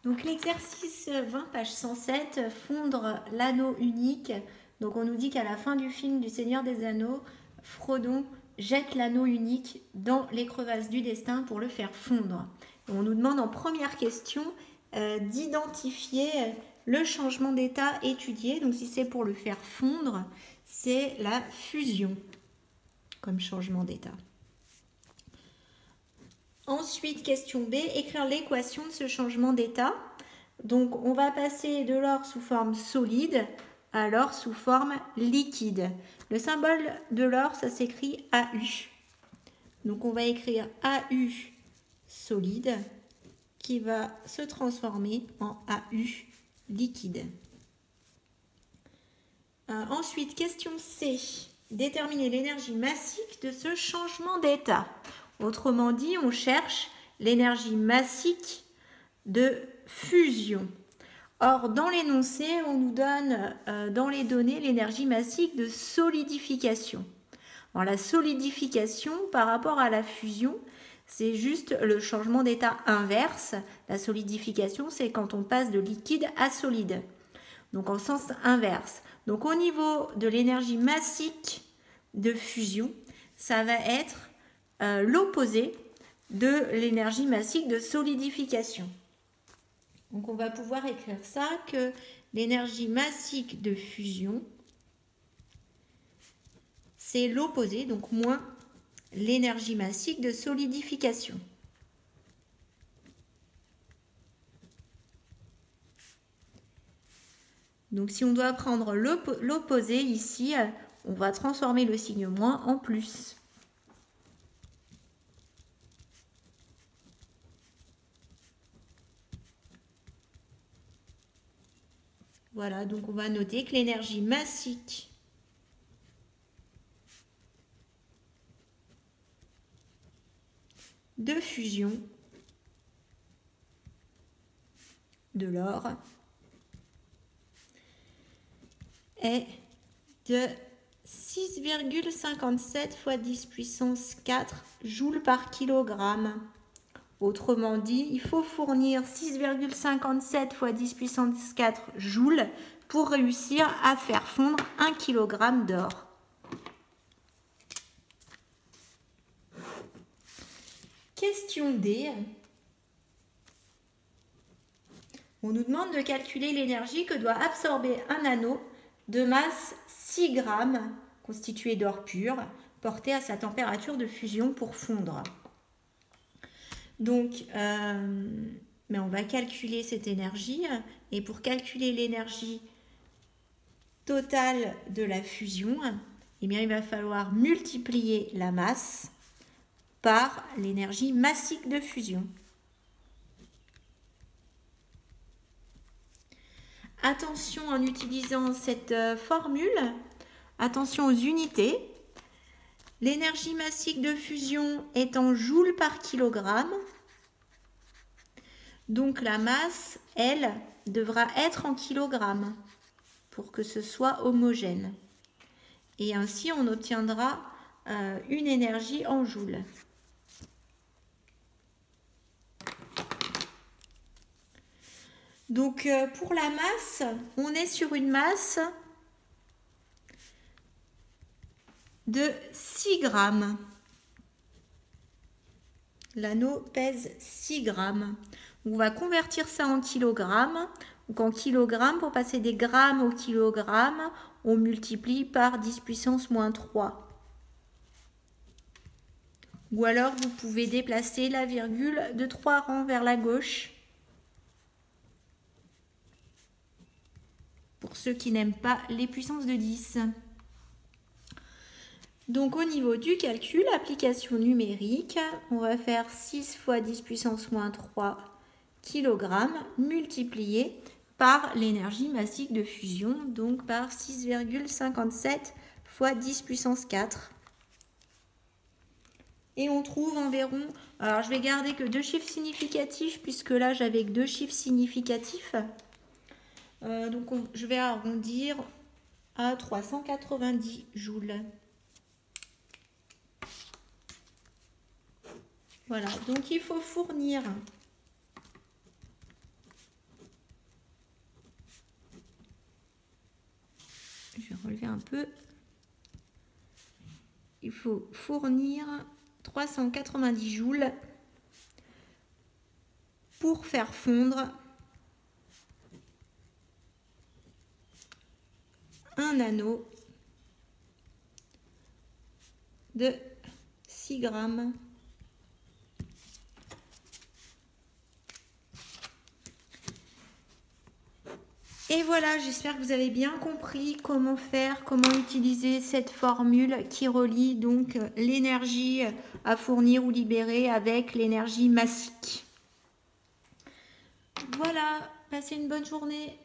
Donc l'exercice 20, page 107, fondre l'anneau unique. Donc on nous dit qu'à la fin du film du Seigneur des Anneaux, Frodon jette l'anneau unique dans les crevasses du destin pour le faire fondre. Et on nous demande en première question d'identifier le changement d'état étudié. Donc si c'est pour le faire fondre, c'est la fusion comme changement d'état. Ensuite, question B, écrire l'équation de ce changement d'état. Donc, on va passer de l'or sous forme solide à l'or sous forme liquide. Le symbole de l'or, ça s'écrit AU. Donc, on va écrire AU solide qui va se transformer en AU liquide. Ensuite, question C, déterminer l'énergie massique de ce changement d'état. Autrement dit, on cherche l'énergie massique de fusion. Or, dans l'énoncé, on nous donne dans les données l'énergie massique de solidification. Alors, la solidification par rapport à la fusion, c'est juste le changement d'état inverse. La solidification, c'est quand on passe de liquide à solide. Donc, en sens inverse. Donc, au niveau de l'énergie massique de fusion, ça va être l'opposé de l'énergie massique de solidification. Donc, on va pouvoir écrire ça, que l'énergie massique de fusion, c'est l'opposé, donc moins l'énergie massique de solidification. Donc, si on doit prendre l'opposé ici, on va transformer le signe moins en plus. Voilà, donc on va noter que l'énergie massique de fusion de l'or est de 6,57 fois 10 puissance 4 joules par kilogramme. Autrement dit, il faut fournir 6,57 fois 10 puissance 4 joules pour réussir à faire fondre 1 kg d'or. Question D. On nous demande de calculer l'énergie que doit absorber un anneau de masse 6 grammes constitué d'or pur, porté à sa température de fusion pour fondre. Donc, mais on va calculer cette énergie, et pour calculer l'énergie totale de la fusion, eh bien, il va falloir multiplier la masse par l'énergie massique de fusion. Attention en utilisant cette formule, attention aux unités. L'énergie massique de fusion est en joules par kilogramme. Donc la masse, elle, devra être en kilogrammes pour que ce soit homogène. Et ainsi, on obtiendra une énergie en joules. Donc pour la masse, on est sur une masse de 6 grammes. L'anneau pèse 6 grammes. On va convertir ça en kilogrammes. Donc en kilogrammes, pour passer des grammes au kilogramme, on multiplie par 10 puissance moins 3. Ou alors vous pouvez déplacer la virgule de 3 rangs vers la gauche. Pour ceux qui n'aiment pas les puissances de 10. Donc au niveau du calcul, application numérique, on va faire 6 fois 10 puissance moins 3 kg multiplié par l'énergie massique de fusion, donc par 6,57 fois 10 puissance 4. Et on trouve environ, alors je vais garder que 2 chiffres significatifs, puisque là j'avais que 2 chiffres significatifs. Donc je vais arrondir à 390 joules. Voilà, donc il faut fournir relever un peu. Il faut fournir 390 joules pour faire fondre un anneau de 6 grammes. Et voilà, j'espère que vous avez bien compris comment faire, comment utiliser cette formule qui relie donc l'énergie à fournir ou libérer avec l'énergie massique. Voilà, passez une bonne journée.